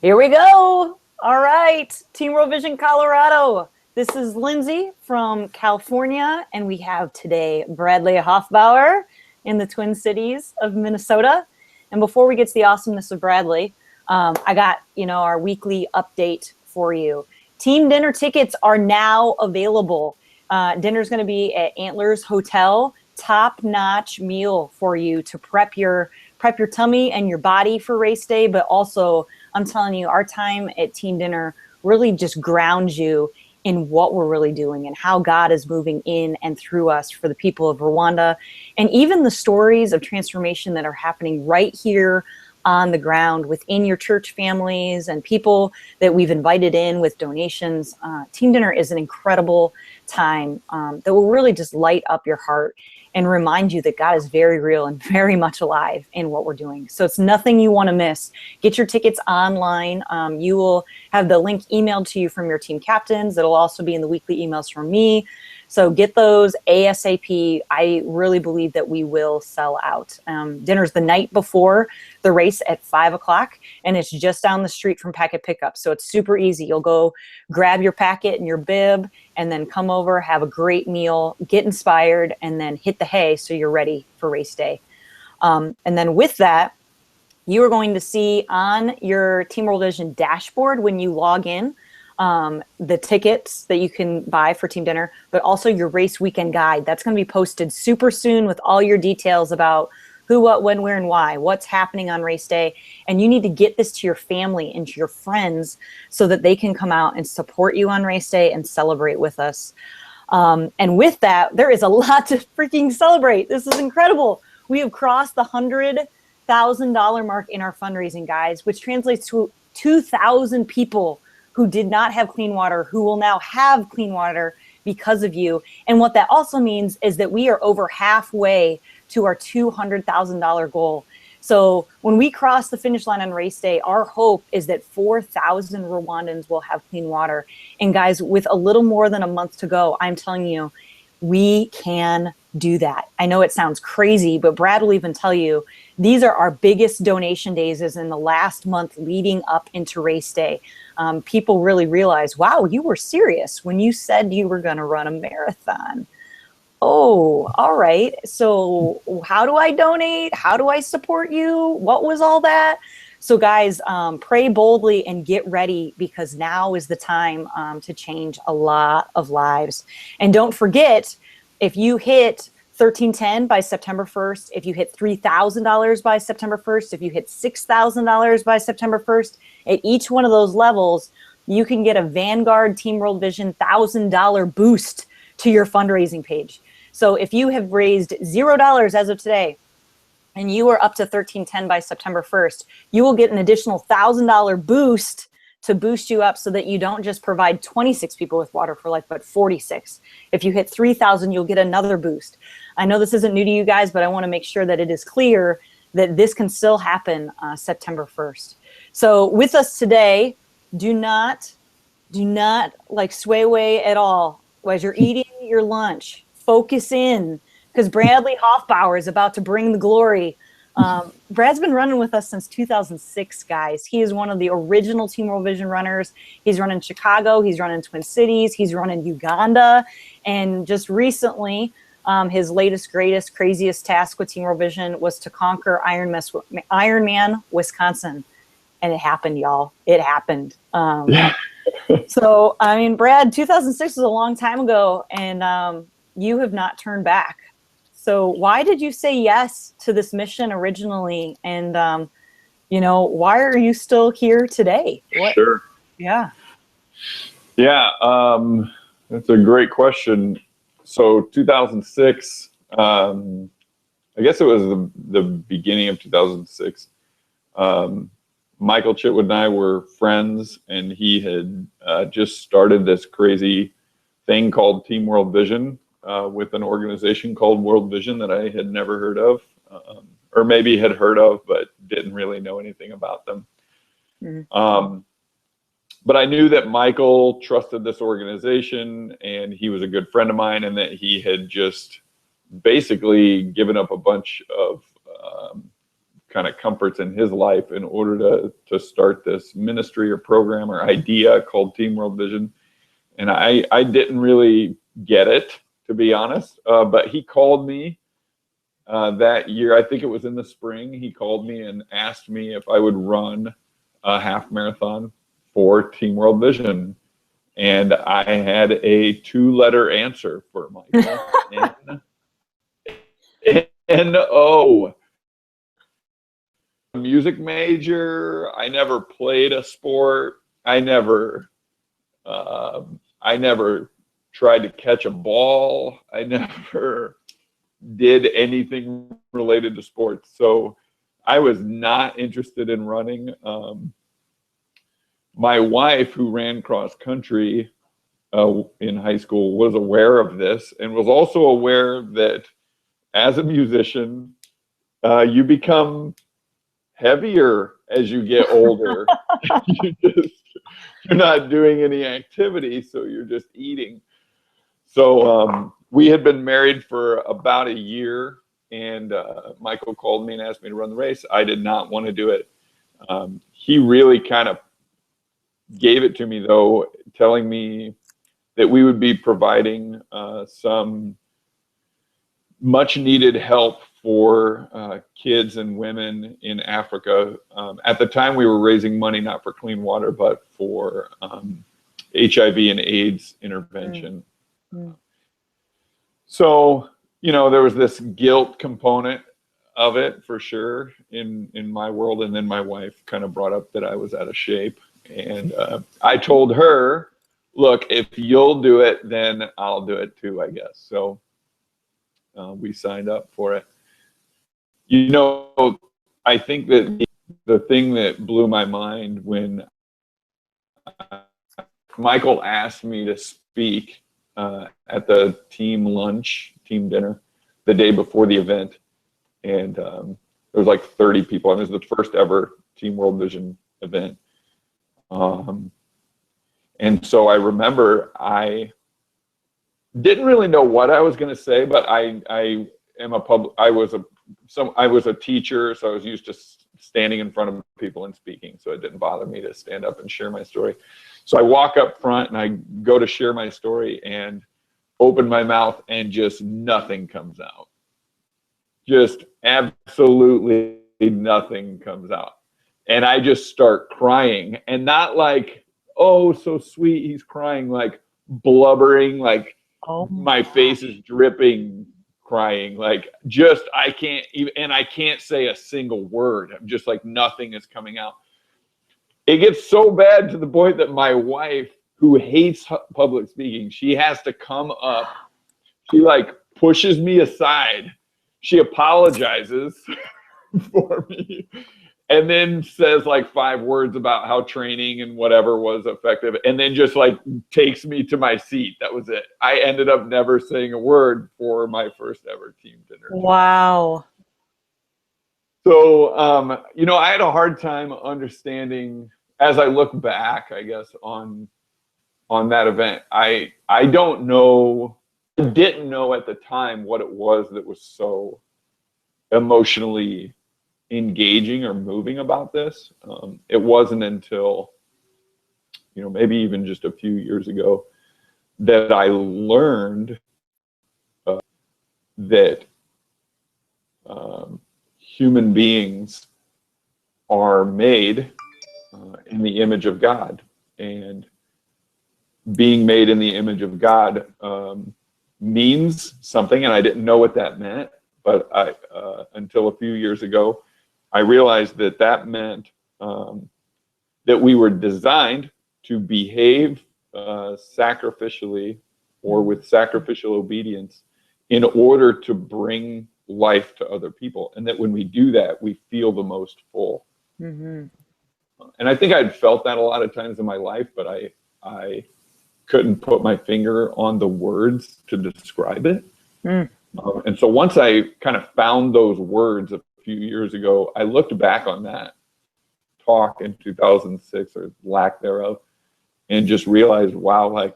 Here we go. All right, Team World Vision Colorado. This is Lindsay from California, and we have today Bradley Hofbauer in the Twin Cities of Minnesota. And before we get to the awesomeness of Bradley, I got our weekly update for you. Team dinner tickets are now available. Dinner's going to be at Antlers Hotel. Top-notch meal for you to prep your tummy and your body for race day, but also I'm telling you, our time at Team Dinner really just grounds you in what we're really doing and how God is moving in and through us for the people of Rwanda, and even the stories of transformation that are happening right here on the ground within your church families and people that we've invited in with donations. Team Dinner is an incredible time that will really just light up your heart and remind you that God is very real and very much alive in what we're doing. So it's nothing you want to miss. Get your tickets online. You will have the link emailed to you from your team captains. It'll also be in the weekly emails from me. So get those ASAP. I really believe that we will sell out. Dinner's the night before the race at 5 o'clock, and it's just down the street from Packet Pickup. So it's super easy. You'll go grab your packet and your bib, and then come over, have a great meal, get inspired, and then hit the hay so you're ready for race day. And then with that, you are going to see on your Team World Vision dashboard when you log in, the tickets that you can buy for Team Dinner, but also your race weekend guide. That's going to be posted super soon with all your details about who, what, when, where, and why, what's happening on race day. And you need to get this to your family and to your friends so that they can come out and support you on race day and celebrate with us. And with that, there is a lot to freaking celebrate. This is incredible. We have crossed the $100,000 mark in our fundraising, guys, which translates to 2,000 people who did not have clean water, who will now have clean water because of you. And what that also means is that we are over halfway to our $200,000 goal. So when we cross the finish line on race day, our hope is that 4,000 Rwandans will have clean water. And guys, with a little more than a month to go, I'm telling you, we can do that. I know it sounds crazy, but Brad will even tell you, these are our biggest donation days is in the last month leading up into race day. People really realize, wow, you were serious when you said you were going to run a marathon. Oh, all right. So how do I donate? How do I support you? What was all that? So guys, pray boldly and get ready, because now is the time to change a lot of lives. And don't forget, if you hit 1310 by September 1st, if you hit $3,000 by September 1st, if you hit $6,000 by September 1st, at each one of those levels, you can get a Vanguard Team World Vision $1,000 boost to your fundraising page. So if you have raised $0 as of today, and you are up to 1310 by September 1st, you will get an additional $1,000 boost to boost you up so that you don't just provide 26 people with Water for Life, but 46. If you hit 3,000, you'll get another boost. I know this isn't new to you guys, but I want to make sure that it is clear that this can still happen September 1st. So with us today, do not like sway away at all as you're eating your lunch. Focus in, because Bradley Hofbauer is about to bring the glory. Brad's been running with us since 2006, guys. He is one of the original Team World Vision runners. He's run in Chicago, he's run in Twin Cities, he's run in Uganda, and just recently, his latest, greatest, craziest task with Team World Vision was to conquer Ironman, Wisconsin. And it happened, y'all. It happened. So, I mean, Brad, 2006 was a long time ago, and you have not turned back. So why did you say yes to this mission originally? And, why are you still here today? Sure. Yeah. Yeah, that's a great question. So 2006, I guess it was the beginning of 2006. Michael Chitwood and I were friends, and he had just started this crazy thing called Team World Vision with an organization called World Vision that I had never heard of, or maybe had heard of, but didn't really know anything about them. Mm-hmm. But I knew that Michael trusted this organization, and he was a good friend of mine, and that he had just basically given up a bunch of kind of comforts in his life in order to start this ministry or program or idea called Team World Vision. And I didn't really get it, to be honest, but he called me that year. I think it was in the spring. He called me and asked me if I would run a half marathon for Team World Vision. And I had a 2-letter answer for Michael. N-O. Music major. I never played a sport. I never tried to catch a ball. I never did anything related to sports. So I was not interested in running. My wife, who ran cross country in high school, was aware of this and was also aware that as a musician, you become heavier as you get older. You're not doing any activity, so you're just eating. So we had been married for about a year, and Michael called me and asked me to run the race. I did not want to do it. He really kind of gave it to me, though, telling me that we would be providing some much needed help for kids and women in Africa. At the time, we were raising money not for clean water, but for HIV and AIDS intervention. So, you know, there was this guilt component of it for sure in my world. And then my wife kind of brought up that I was out of shape. And I told her, look, if you'll do it, then I'll do it too, I guess. So we signed up for it. You know, I think that the thing that blew my mind when Michael asked me to speak at the team lunch, team dinner, the day before the event, and there was like 30 people. And it was the first ever Team World Vision event. And so I remember I didn't really know what I was going to say, but I was a teacher, so I was used to standing in front of people and speaking, so it didn't bother me to stand up and share my story. So I walk up front and I go to share my story and open my mouth and just nothing comes out. Just absolutely nothing comes out. And I just start crying, and not like, oh, so sweet, he's crying, like blubbering, like my face is dripping, crying, like just I can't even, and I can't say a single word. I'm just like nothing is coming out. It gets so bad to the point that my wife, who hates public speaking, she has to come up. She like pushes me aside. She apologizes for me, and then says like 5 words about how training and whatever was effective, and then just like takes me to my seat. That was it. I ended up never saying a word for my first ever team dinner. Wow. So, you know, I had a hard time understanding, as I look back, I guess, on that event. I don't know, I didn't know at the time what it was that was so emotionally engaging or moving about this. It wasn't until, you know, maybe even just a few years ago that I learned that human beings are made in the image of God, and being made in the image of God means something, and I didn't know what that meant, but until a few years ago, I realized that meant that we were designed to behave sacrificially or with sacrificial obedience in order to bring life to other people, and that when we do that, we feel the most full. Mm-hmm. And I think I'd felt that a lot of times in my life, but I couldn't put my finger on the words to describe it. And so once I kind of found those words a few years ago, I looked back on that talk in 2006, or lack thereof, and just realized, wow, like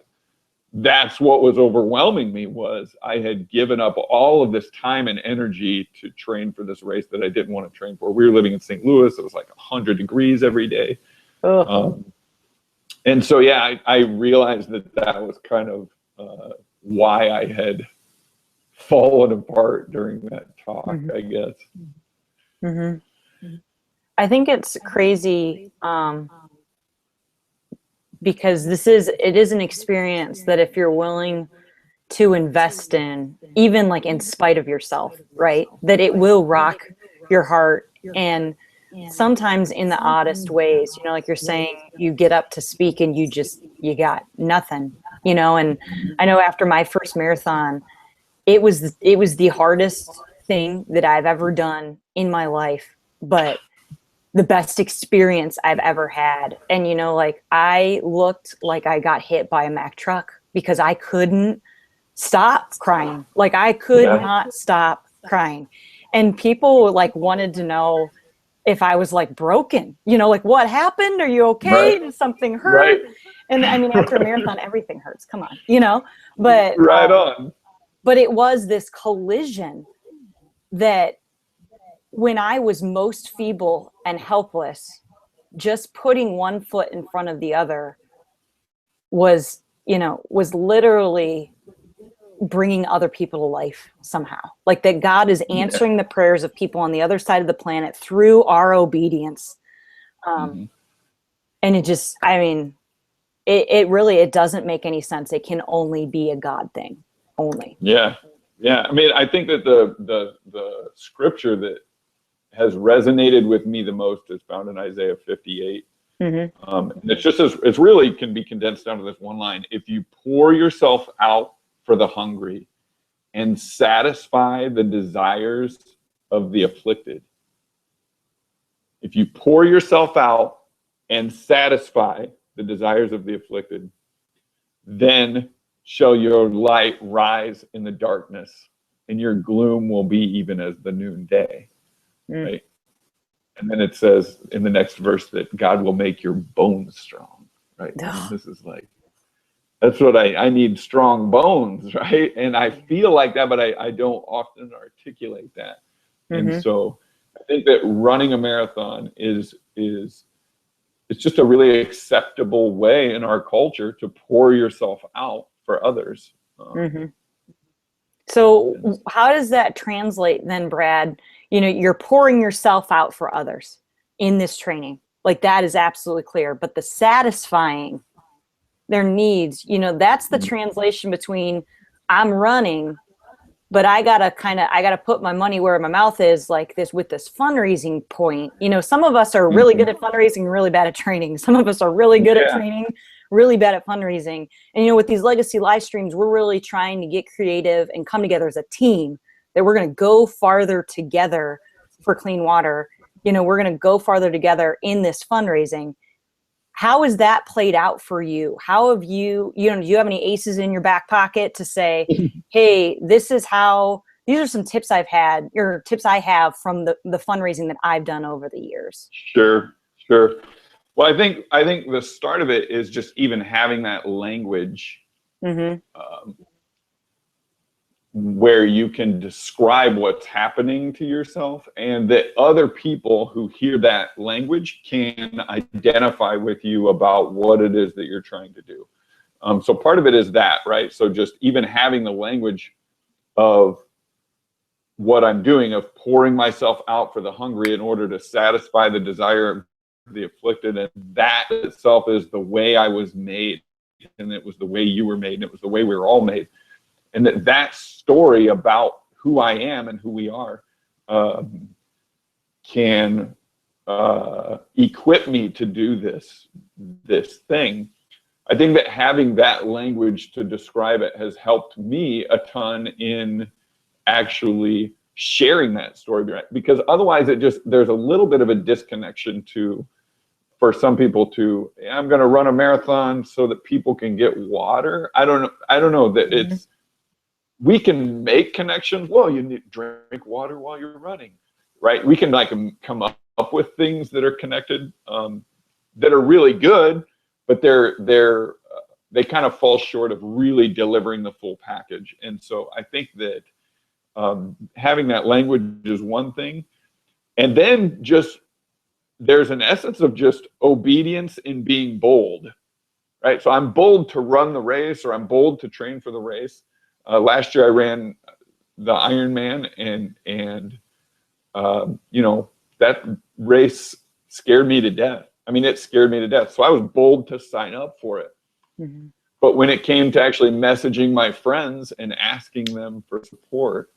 that's what was overwhelming me, was I had given up all of this time and energy to train for this race that I didn't want to train for. We were living in St. Louis. It was like 100 degrees every day. And so, yeah, I realized that was kind of why I had fallen apart during that talk, I guess. I think it's crazy because it is an experience that if you're willing to invest in, even like in spite of yourself, right, that it will rock your heart. And sometimes in the oddest ways, you know, like you're saying, you get up to speak and you got nothing, you know. And I know after my first marathon, it was the hardest thing that I've ever done in my life, but the best experience I've ever had. And, you know, like I looked like I got hit by a Mack truck because I couldn't stop crying. Like I could not stop crying. And people like wanted to know if I was like broken, you know, like what happened? Are you okay? Did something hurt? And I mean, after a marathon, everything hurts. Come on, you know, but but it was this collision that when I was most feeble and helpless, just putting one foot in front of the other was literally bringing other people to life somehow. Like that God is answering the prayers of people on the other side of the planet through our obedience. And it just, I mean, it doesn't make any sense. It can only be a God thing, only. Yeah. I mean, I think that the scripture that has resonated with me the most is found in Isaiah 58. And it's really can be condensed down to this one line: if you pour yourself out for the hungry and satisfy the desires of the afflicted. If you pour yourself out and satisfy the desires of the afflicted, then shall your light rise in the darkness, and your gloom will be even as the noonday. Right? And then it says in the next verse that God will make your bones strong. Right? This is like, that's what I need, strong bones, right? And I feel like that, but I don't often articulate that. And so I think that running a marathon is it's just a really acceptable way in our culture to pour yourself out for others. So how does that translate then, Brad? You know, you're pouring yourself out for others in this training. Like that is absolutely clear. But the satisfying their needs, you know, that's the translation between I'm running, but I gotta put my money where my mouth is, like this with this fundraising point. You know, some of us are really good at fundraising, really bad at training. Some of us are really good at training, really bad at fundraising. And, you know, with these legacy live streams, we're really trying to get creative and come together as a team that we're going to go farther together for clean water. You know, we're going to go farther together in this fundraising. How has that played out for you? How have do you have any aces in your back pocket to say, hey, these are some tips I've had, or tips I have from the fundraising that I've done over the years? Sure. Well, I think the start of it is just even having that language where you can describe what's happening to yourself, and that other people who hear that language can identify with you about what it is that you're trying to do. So part of it is that, right? So just even having the language of what I'm doing, of pouring myself out for the hungry in order to satisfy the desire of the afflicted, and that itself is the way I was made, and it was the way you were made, and it was the way we were all made. And that story about who I am and who we are can equip me to do this thing. I think that having that language to describe it has helped me a ton in actually sharing that story, because otherwise there's a little bit of a disconnection for some people I'm going to run a marathon so that people can get water. I don't know that it's, we can make connections. Well, you need to drink water while you're running, right? We can like come up with things that are connected, that are really good, but they're they kind of fall short of really delivering the full package. And so I think that having that language is one thing. And then just there's an essence of just obedience in being bold, right? So I'm bold to run the race, or I'm bold to train for the race. Last year I ran the Ironman, and you know, that race scared me to death. I mean, it scared me to death. So I was bold to sign up for it. Mm-hmm. But when it came to actually messaging my friends and asking them for support,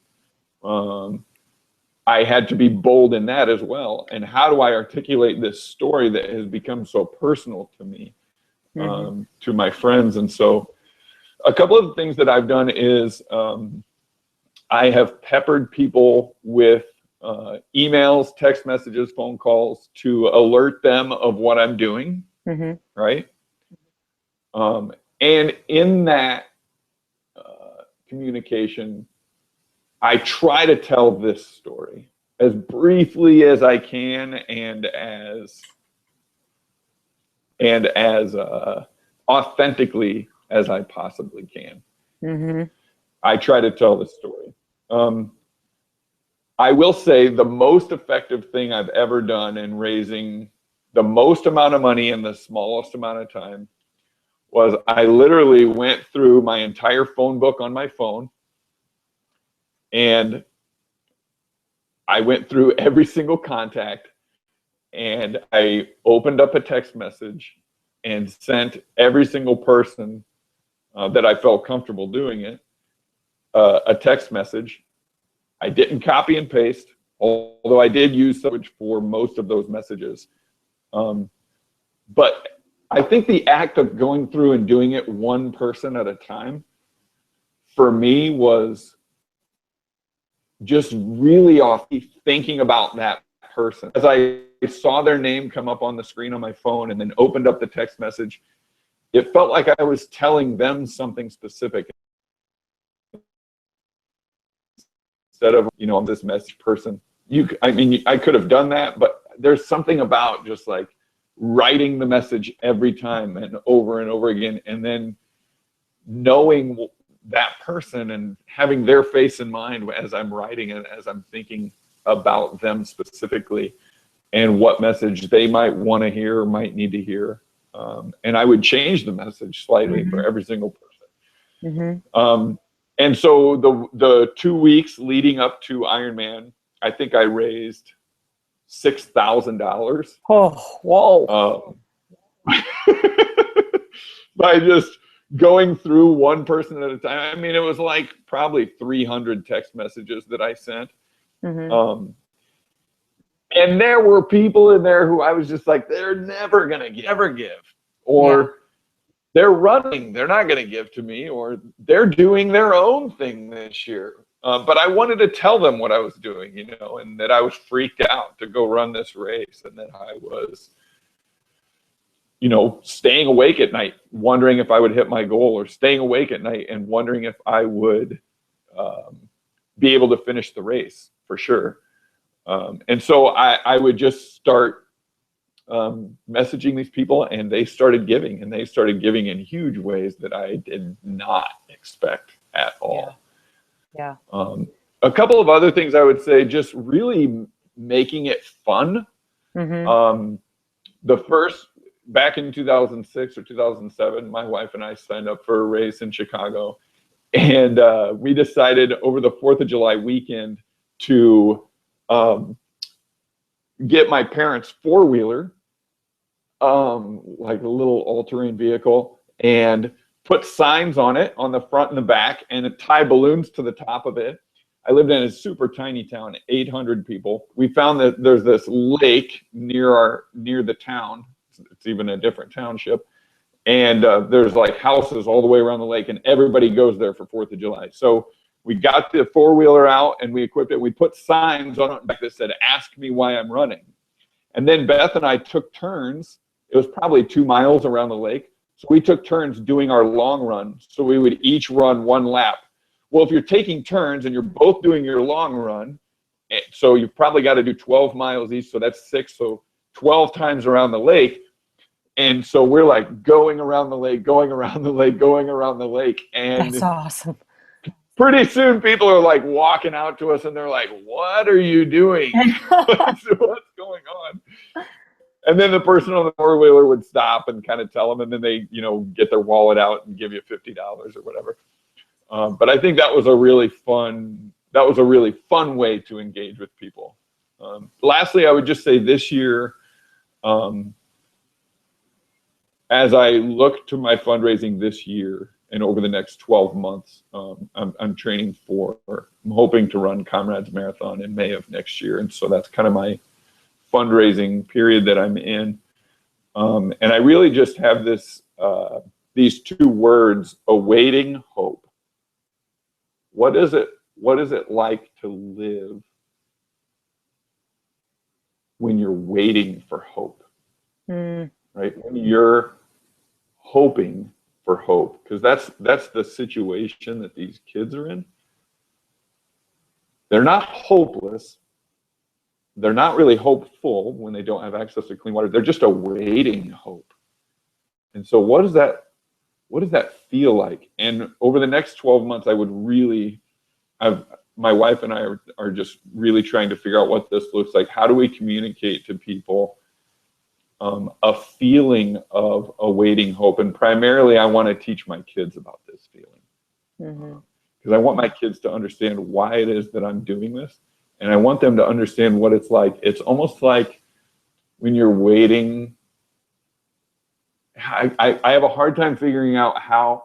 I had to be bold in that as well. And how do I articulate this story that has become so personal to me, to my friends? And so a couple of the things that I've done is I have peppered people with emails, text messages, phone calls to alert them of what I'm doing, right? And in that communication, I try to tell this story as briefly as I can, and as authentically as I possibly can. I try to tell the story. I will say the most effective thing I've ever done in raising the most amount of money in the smallest amount of time was I literally went through my entire phone book on my phone, and I went through every single contact, and I opened up a text message and sent every single person that I felt comfortable doing it a text message. I didn't copy and paste, although I did use language for most of those messages. But I think the act of going through and doing it one person at a time, for me, was just really off thinking about that person. As I saw their name come up on the screen on my phone and then opened up the text message, it felt like I was telling them something specific. Instead of, you know, I'm this message person. I mean, I could have done that, but there's something about just like writing the message every time and over again, and then knowing that person and having their face in mind as I'm writing it, as I'm thinking about them specifically and what message they might want to hear or might need to hear. And I would change the message slightly for every single person. And so the 2 weeks leading up to Ironman, I think I raised $6,000. Oh, whoa. By just going through one person at a time. I mean, it was like probably 300 text messages that I sent. And there were people in there who I was just like, they're never going to ever give. Or they're running, they're not going to give to me, or they're doing their own thing this year. But I wanted to tell them what I was doing, you know, and that I was freaked out to go run this race, and that I was, you know, staying awake at night, wondering if I would hit my goal, or staying awake at night and wondering if I would be able to finish the race for sure. And so I would just start messaging these people, and they started giving, and they started giving in huge ways that I did not expect at all. A couple of other things I would say, just really making it fun. The first, back in 2006 or 2007, my wife and I signed up for a race in Chicago, and we decided over the 4th of July weekend to get my parents' four-wheeler, like a little all-terrain vehicle, and put signs on it on the front and the back, and tie balloons to the top of it. I lived in a super tiny town, 800 people. We found that there's this lake near the town. It's even a different township. And there's like houses all the way around the lake, and everybody goes there for 4th of July. So we got the four-wheeler out and we equipped it. We put signs on it that said, "Ask me why I'm running." And then Beth and I took turns. It was probably 2 miles around the lake. So we took turns doing our long run. So we would each run 1 lap. Well, if you're taking turns and you're both doing your long run, so you've probably got to do 12 miles each. So that's 6. So 12 times around the lake. And so we're like going around the lake, going around the lake, going around the lake. And That's awesome. pretty soon people are like walking out to us and they're like, what are you doing? What's going on? And then the person on the four-wheeler would stop and kind of tell them, and then they, you know, get their wallet out and give you $50 or whatever. But I think that was a really fun way to engage with people. Lastly, I would just say this year, as I look to my fundraising this year and over the next 12 months, I'm training I'm hoping to run Comrades Marathon in May of next year. And so that's kind of my fundraising period that I'm in. And I really just have these two words, awaiting hope. What is it like to live when you're waiting for hope? Right? When you're hoping for hope, because that's the situation that these kids are in. They're not hopeless. They're not really hopeful when they don't have access to clean water. They're just awaiting hope. And so what does that feel like? And over the next 12 months, my wife and I are just really trying to figure out what this looks like. How do we communicate to people a feeling of awaiting hope? And primarily, I want to teach my kids about this feeling. Because I want my kids to understand why it is that I'm doing this. And I want them to understand what it's like. It's almost like when you're waiting. I have a hard time figuring out how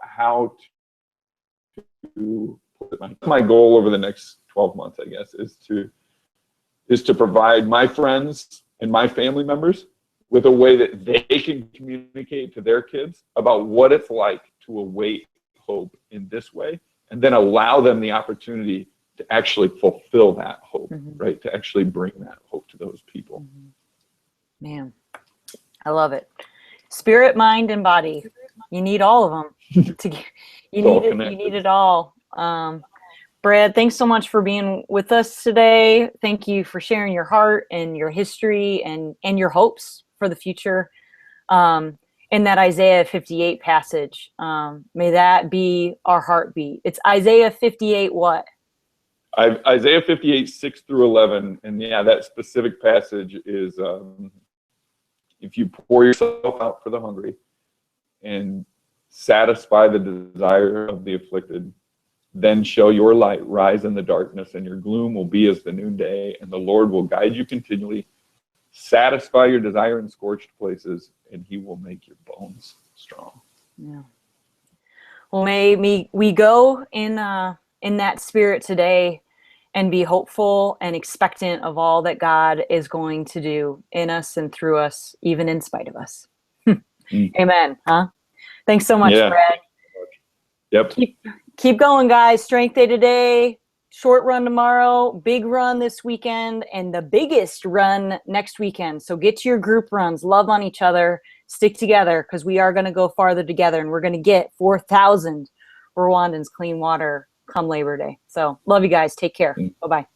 to put my goal over the next 12 months, I guess, is to provide my friends and my family members with a way that they can communicate to their kids about what it's like to await hope in this way, and then allow them the opportunity to actually fulfill that hope, right? To actually bring that hope to those people. Man, I love it. Spirit, mind, and body. You need all of them. You need it all. Brad, thanks so much for being with us today. Thank you for sharing your heart and your history and your hopes for the future. In that Isaiah 58 passage, may that be our heartbeat. It's Isaiah 58 what? Isaiah 58, 6-11, and yeah, that specific passage is, if you pour yourself out for the hungry and satisfy the desire of the afflicted, then shall your light rise in the darkness, and your gloom will be as the noonday, and the Lord will guide you continually, satisfy your desire in scorched places, and he will make your bones strong. Yeah. Well, may we go in that spirit today and be hopeful and expectant of all that God is going to do in us and through us, even in spite of us. Amen. Huh? Thanks so much, Brad. Yep. Keep going, guys. Strength Day today, short run tomorrow, big run this weekend, and the biggest run next weekend. So get to your group runs, love on each other, stick together, because we are going to go farther together, and we're going to get 4,000 Rwandans clean water come Labor Day. So love you guys. Take care. Bye-bye.